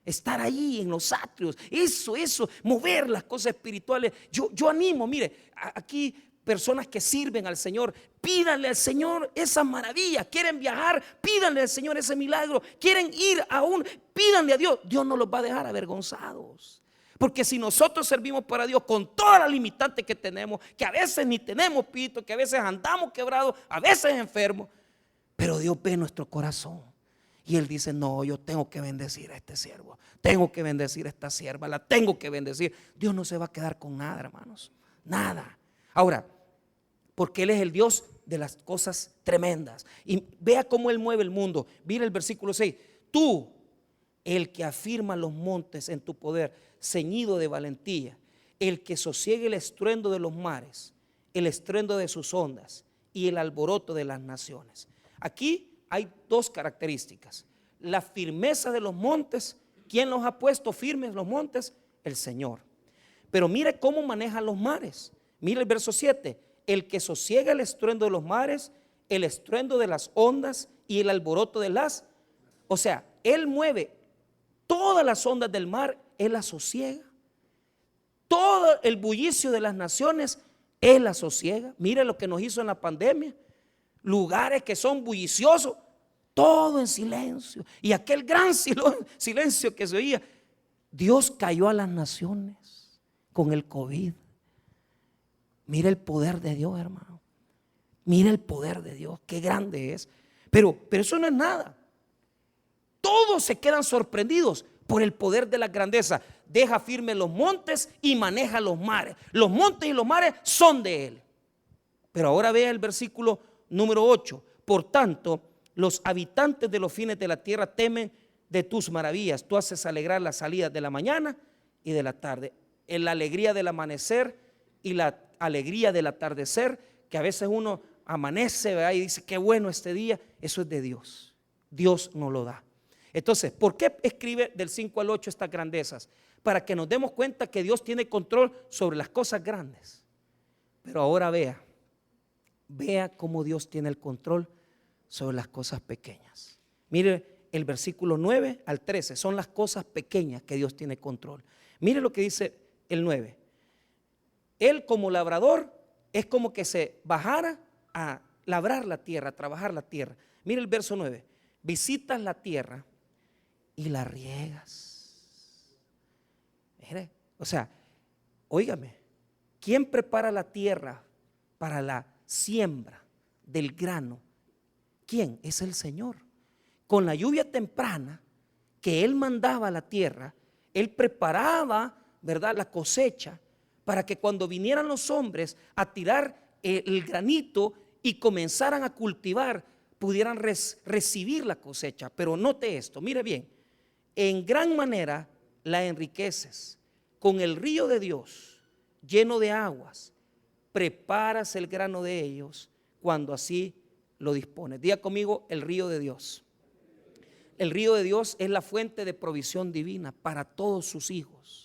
Estar ahí en los atrios, eso, mover las cosas espirituales. Yo animo, mire, aquí personas que sirven al Señor, pídanle al Señor esa maravilla. Quieren viajar, pídanle al Señor ese milagro. Quieren ir aún, pídanle a Dios. Dios no los va a dejar avergonzados. Porque si nosotros servimos para Dios con todas las limitantes que tenemos, que a veces ni tenemos pito, que a veces andamos quebrados, a veces enfermos, pero Dios ve nuestro corazón. Y Él dice, no, yo tengo que bendecir a este siervo, tengo que bendecir a esta sierva, la tengo que bendecir. Dios no se va a quedar con nada, hermanos, nada. Ahora, porque Él es el Dios de las cosas tremendas. Y vea cómo Él mueve el mundo. Mira el versículo 6. Tú, el que afirma los montes en tu poder, ceñido de valentía, el que sosiegue el estruendo de los mares, el estruendo de sus ondas y el alboroto de las naciones. Aquí hay dos características. La firmeza de los montes. ¿Quién los ha puesto firmes los montes? El Señor. Pero mire cómo maneja los mares. Mire el verso 7. El que sosiega el estruendo de los mares, el estruendo de las ondas y el alboroto de las. O sea, Él mueve todas las ondas del mar, Él las sosiega. Todo el bullicio de las naciones, Él las sosiega. Mire lo que nos hizo en la pandemia. Lugares que son bulliciosos, todo en silencio. Y aquel gran silencio que se oía. Dios cayó a las naciones con el COVID. Mira el poder de Dios, hermano. Mira el poder de Dios, qué grande es. Pero eso no es nada. Todos se quedan sorprendidos por el poder de la grandeza. Deja firmes los montes y maneja los mares. Los montes y los mares son de Él. Pero ahora vea el versículo número 8. Por tanto, los habitantes de los fines de la tierra temen de tus maravillas. Tú haces alegrar las salidas de la mañana y de la tarde. En la alegría del amanecer y la alegría del atardecer, que a veces uno amanece, ¿verdad?, y dice qué bueno este día. Eso es de Dios. Dios nos lo da. Entonces, ¿por qué escribe del 5 al 8 estas grandezas? Para que nos demos cuenta que Dios tiene control sobre las cosas grandes. Pero ahora vea cómo Dios tiene el control sobre las cosas pequeñas. Mire el versículo 9 al 13, son las cosas pequeñas que Dios tiene control. Mire lo que dice el 9. Él como labrador es como que se bajara a labrar la tierra, a trabajar la tierra. Mire el verso 9. Visitas la tierra y la riegas. Mire, o sea, óigame, ¿quién prepara la tierra para la siembra del grano? ¿Quién? Es el Señor. Con la lluvia temprana que Él mandaba a la tierra, Él preparaba, ¿verdad?, la cosecha para que cuando vinieran los hombres a tirar el granito y comenzaran a cultivar, pudieran recibir la cosecha. Pero note esto, mire bien, en gran manera la enriqueces con el río de Dios lleno de aguas, preparas el grano de ellos cuando así lo dispones. Diga conmigo, el río de Dios. El río de Dios es la fuente de provisión divina para todos sus hijos.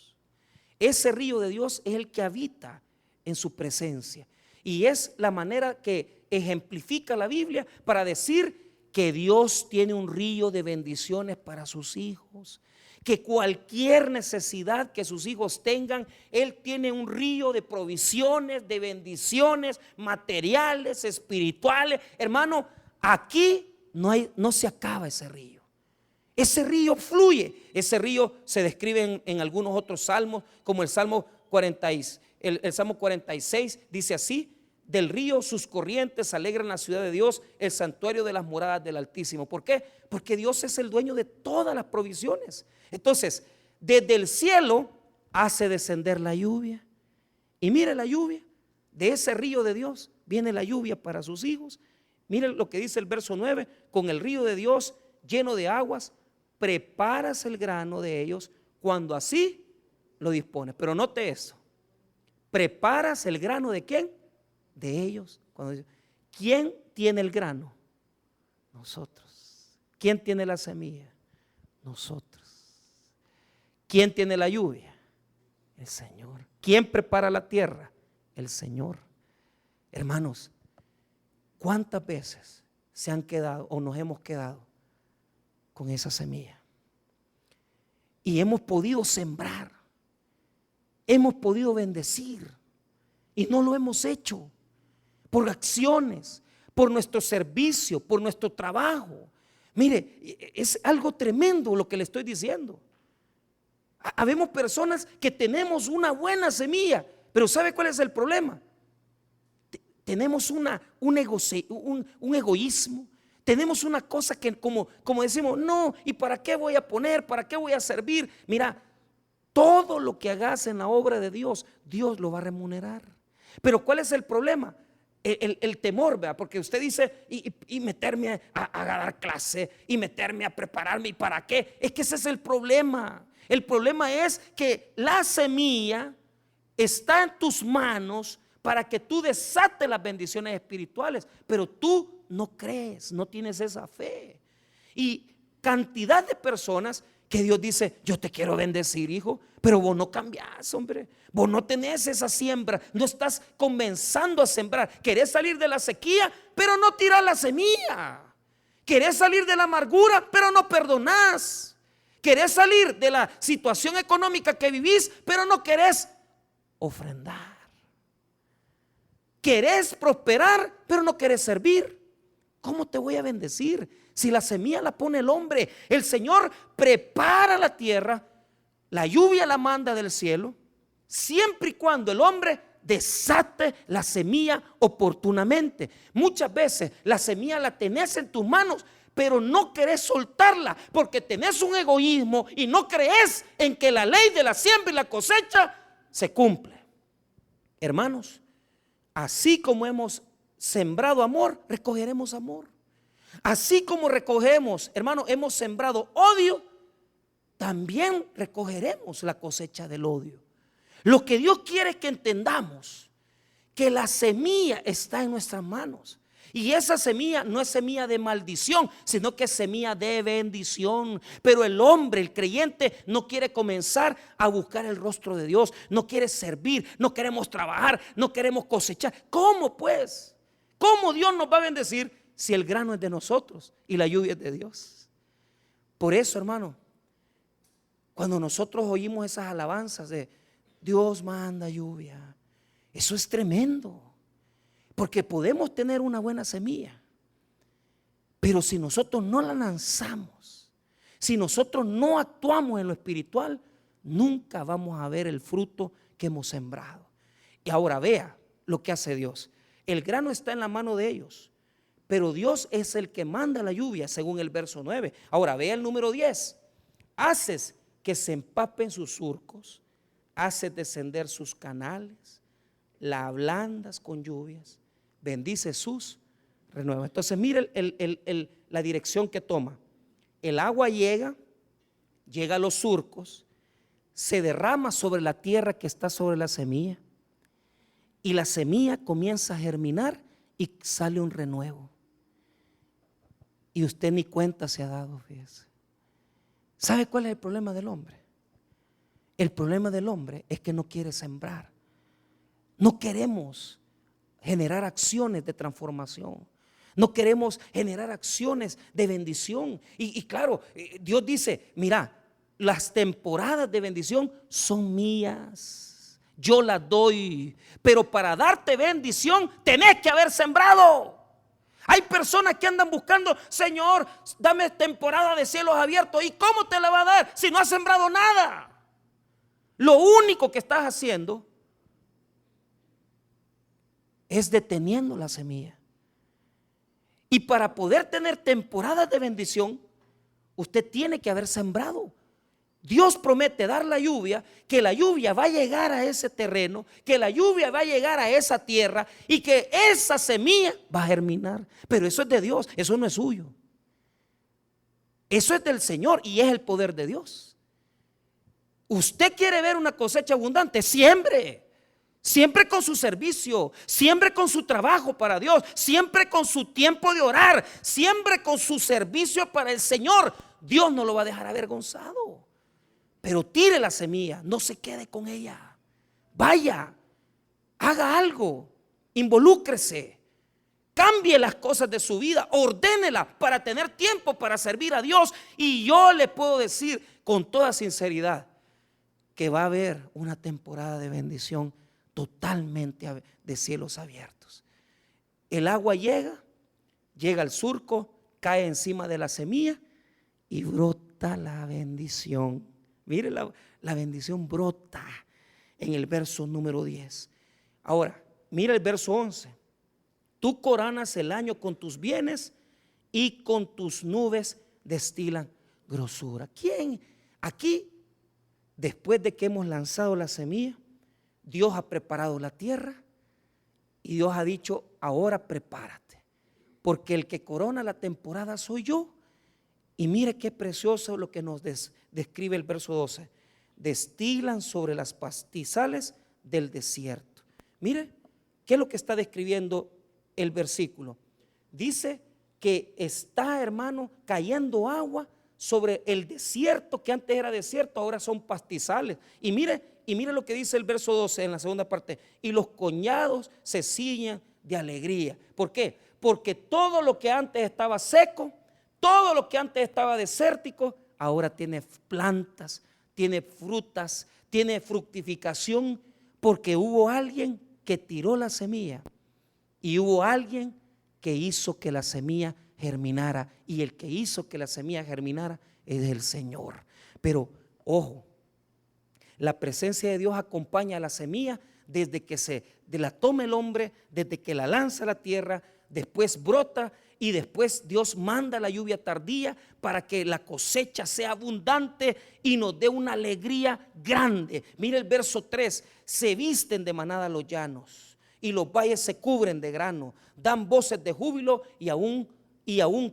Ese río de Dios es el que habita en su presencia. Y es la manera que ejemplifica la Biblia para decir que Dios tiene un río de bendiciones para sus hijos. Que cualquier necesidad que sus hijos tengan, Él tiene un río de provisiones, de bendiciones materiales, espirituales. Hermano, aquí no se acaba ese río. Ese río fluye. Ese río se describe en algunos otros salmos, como el Salmo 46 dice así: del río sus corrientes alegran la ciudad de Dios, el santuario de las moradas del Altísimo. ¿Por qué? Porque Dios es el dueño de todas las provisiones. Entonces, desde el cielo hace descender la lluvia. Y mire la lluvia, de ese río de Dios viene la lluvia para sus hijos. Mire lo que dice el verso 9, con el río de Dios lleno de aguas, preparas el grano de ellos cuando así lo dispones. Pero note eso, preparas el grano ¿de quién? De ellos. ¿Quién tiene el grano? Nosotros. ¿Quién tiene la semilla? Nosotros. ¿Quién tiene la lluvia? El Señor. ¿Quién prepara la tierra? El Señor. Hermanos, ¿cuántas veces se han quedado o nos hemos quedado con esa semilla? Y hemos podido sembrar, hemos podido bendecir y no lo hemos hecho por acciones, por nuestro servicio, por nuestro trabajo. Mire, es algo tremendo lo que le estoy diciendo. Habemos personas que tenemos una buena semilla, pero ¿sabe cuál es el problema? Tenemos un egoísmo. Tenemos una cosa que como decimos, no, ¿y para qué voy a poner? ¿Para qué voy a servir? Mira, todo lo que hagas en la obra de Dios, Dios lo va a remunerar. Pero ¿cuál es el problema? El temor, ¿verdad? Porque usted dice, y meterme a dar clase, y meterme a prepararme, ¿y para qué? Es que ese es el problema. El problema es que la semilla está en tus manos para que tú desates las bendiciones espirituales, pero tú no crees, no tienes esa fe. Y cantidad de personas que Dios dice, yo te quiero bendecir, hijo, pero vos no cambiás, hombre. Vos no tenés esa siembra, no estás comenzando a sembrar. Querés salir de la sequía, pero no tirás la semilla. Querés salir de la amargura, pero no perdonás. Querés salir de la situación económica que vivís, pero no querés ofrendar. Querés prosperar, pero no querés servir. ¿Cómo te voy a bendecir si la semilla la pone el hombre? El Señor prepara la tierra, la lluvia la manda del cielo, siempre y cuando el hombre desate la semilla oportunamente. Muchas veces la semilla la tenés en tus manos, pero no querés soltarla porque tenés un egoísmo y no crees en que la ley de la siembra y la cosecha se cumple. Hermanos, así como hemos sembrado amor, recogeremos amor. Así como recogemos, hermano, hemos sembrado odio, también recogeremos la cosecha del odio. Lo que Dios quiere es que entendamos que la semilla está en nuestras manos. Y esa semilla no es semilla de maldición, sino que es semilla de bendición. Pero el hombre, el creyente, no quiere comenzar a buscar el rostro de Dios. No quiere servir, no queremos trabajar, no queremos cosechar. ¿Cómo pues? ¿Cómo Dios nos va a bendecir si el grano es de nosotros y la lluvia es de Dios? Por eso, hermano, cuando nosotros oímos esas alabanzas de Dios manda lluvia, eso es tremendo. Porque podemos tener una buena semilla, pero si nosotros no la lanzamos, si nosotros no actuamos en lo espiritual, nunca vamos a ver el fruto que hemos sembrado. Y ahora vea lo que hace Dios. El grano está en la mano de ellos, pero Dios es el que manda la lluvia, según el verso 9. Ahora vea el número 10. Haces que se empapen sus surcos, haces descender sus canales, la ablandas con lluvias, bendice sus renuevos. Entonces mire la dirección que toma. El agua llega a los surcos, se derrama sobre la tierra que está sobre la semilla, y la semilla comienza a germinar y sale un renuevo. Y usted ni cuenta se ha dado, fíjese. ¿Sabe cuál es el problema del hombre? El problema del hombre es que no quiere sembrar. No queremos generar acciones de transformación. No queremos generar acciones de bendición. Y claro, Dios dice, mira, las temporadas de bendición son mías. Yo las doy. Pero para darte bendición tenés que haber sembrado. Hay personas que andan buscando, Señor, dame temporada de cielos abiertos. ¿Y cómo te la va a dar si no has sembrado nada? Lo único que estás haciendo es deteniendo la semilla. Y para poder tener temporadas de bendición, usted tiene que haber sembrado. Dios promete dar la lluvia, que la lluvia va a llegar a ese terreno, que la lluvia va a llegar a esa tierra y que esa semilla va a germinar. Pero eso es de Dios, eso no es suyo. Eso es del Señor y es el poder de Dios. Usted quiere ver una cosecha abundante, siembre. Siempre con su servicio, siempre con su trabajo para Dios, siempre con su tiempo de orar, siempre con su servicio para el Señor. Dios no lo va a dejar avergonzado. Pero tire la semilla, no se quede con ella. Vaya, haga algo, involúcrese, cambie las cosas de su vida, ordénela para tener tiempo para servir a Dios. Y yo le puedo decir con toda sinceridad que va a haber una temporada de bendición totalmente de cielos abiertos. El agua llega al surco, cae encima de la semilla y brota la bendición. Mire, la bendición brota en el verso número 10. Ahora, mira el verso 11. Tú coronas el año con tus bienes y con tus nubes destilan grosura. ¿Quién? Aquí, después de que hemos lanzado la semilla, Dios ha preparado la tierra y Dios ha dicho: ahora prepárate, porque el que corona la temporada soy yo. Y mire qué precioso lo que nos describe el verso 12. Destilan sobre las pastizales del desierto. Mire, ¿qué es lo que está describiendo el versículo? Dice que está, hermano, cayendo agua sobre el desierto, que antes era desierto, ahora son pastizales. Y mire lo que dice el verso 12 en la segunda parte. Y los coñados se ciñan de alegría. ¿Por qué? Porque todo lo que antes estaba seco, todo lo que antes estaba desértico, ahora tiene plantas, tiene frutas, tiene fructificación, porque hubo alguien que tiró la semilla y hubo alguien que hizo que la semilla germinara, y el que hizo que la semilla germinara es el Señor. Pero ojo, la presencia de Dios acompaña a la semilla desde que la toma el hombre, desde que la lanza a la tierra, después brota y después Dios manda la lluvia tardía para que la cosecha sea abundante y nos dé una alegría grande. Mira el verso 3, se visten de manada los llanos y los valles se cubren de grano, dan voces de júbilo y aún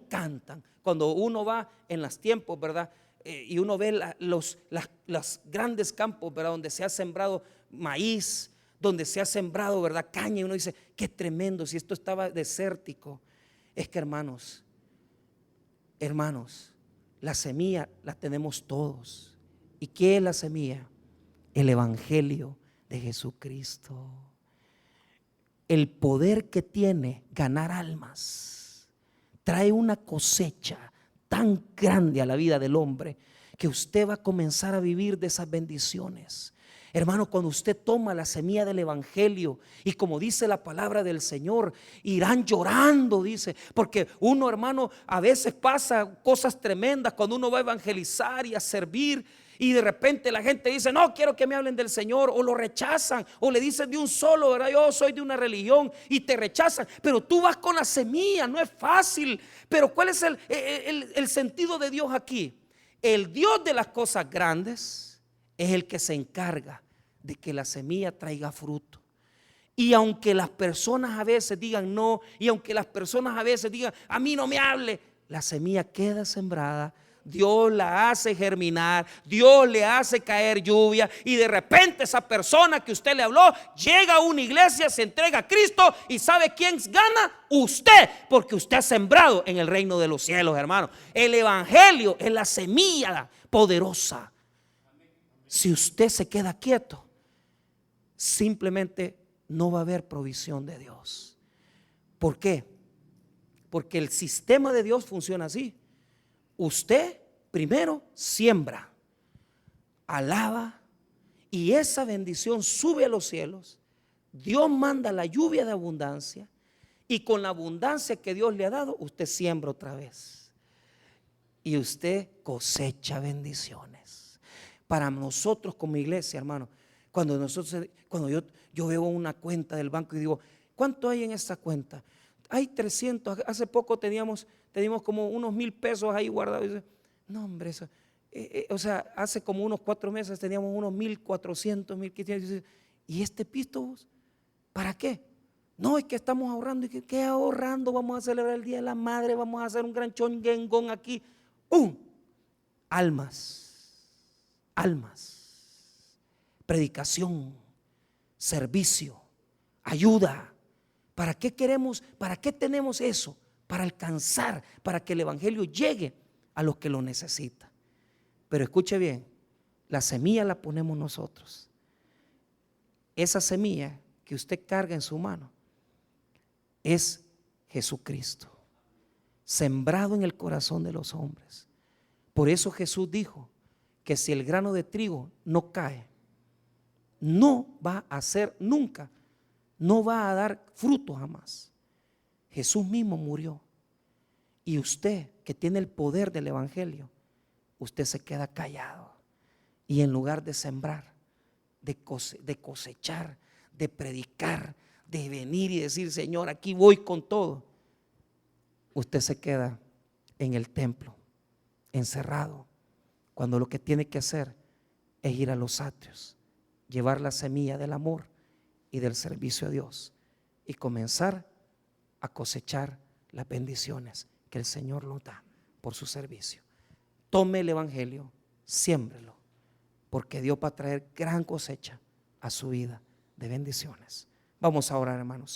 cantan. Cuando uno va en los tiempos, ¿verdad? Y uno ve los grandes campos, ¿verdad? Donde se ha sembrado maíz, donde se ha sembrado, ¿verdad? Caña, y uno dice: qué tremendo, si esto estaba desértico. Es que hermanos, la semilla la tenemos todos. ¿Y qué es la semilla? El evangelio de Jesucristo. El poder que tiene ganar almas trae una cosecha tan grande a la vida del hombre que usted va a comenzar a vivir de esas bendiciones. Hermano, cuando usted toma la semilla del evangelio, y como dice la palabra del Señor, irán llorando, dice, porque uno, hermano, a veces pasa cosas tremendas cuando uno va a evangelizar y a servir, y de repente la gente dice: no quiero que me hablen del Señor, o lo rechazan, o le dicen de un solo, ¿verdad? Yo soy de una religión, y te rechazan. Pero tú vas con la semilla, no es fácil. Pero ¿cuál es el sentido de Dios aquí? El Dios de las cosas grandes es el que se encarga de que la semilla traiga fruto. Y aunque las personas a veces digan no, y aunque las personas a veces digan: a mí no me hable, la semilla queda sembrada. Dios la hace germinar, Dios le hace caer lluvia, y de repente esa persona que usted le habló llega a una iglesia, se entrega a Cristo, y ¿sabe quién gana? Usted, porque usted ha sembrado en el reino de los cielos, hermano. El evangelio es la semilla poderosa. Si usted se queda quieto, simplemente no va a haber provisión de Dios. ¿Por qué? Porque el sistema de Dios funciona así. Usted primero siembra, alaba, y esa bendición sube a los cielos. Dios manda la lluvia de abundancia, y con la abundancia que Dios le ha dado, usted siembra otra vez y usted cosecha bendiciones. Para nosotros como iglesia, hermano, cuando yo veo una cuenta del banco y digo: ¿cuánto hay en esta cuenta? Hay 300, hace poco teníamos como unos 1,000 pesos ahí guardados. No, hombre, O sea, hace como unos 4 meses teníamos unos 1,400, 1,500. ¿Y este pisto, para qué? No, es que estamos ahorrando. ¿Y qué ahorrando? Vamos a celebrar el Día de la Madre, vamos a hacer un gran chongengón aquí. ¡Pum! Almas, predicación, servicio, ayuda. ¿Para qué queremos? ¿Para qué tenemos eso? Para alcanzar, para que el evangelio llegue a los que lo necesitan. Pero escuche bien, la semilla la ponemos nosotros. Esa semilla que usted carga en su mano es Jesucristo, sembrado en el corazón de los hombres. Por eso Jesús dijo que si el grano de trigo no cae, no va a hacer nunca, no va a dar fruto jamás. Jesús mismo murió. Y usted, que tiene el poder del evangelio, usted se queda callado. Y en lugar de sembrar, de cosechar, de predicar, de venir y decir, Señor, aquí voy con todo, usted se queda en el templo, encerrado, cuando lo que tiene que hacer es ir a los atrios, llevar la semilla del amor y del servicio a Dios y comenzar a cosechar las bendiciones que el Señor nos da por su servicio. Tome el evangelio, siémbrelo, porque Dios va a traer gran cosecha a su vida de bendiciones. Vamos a orar, hermanos.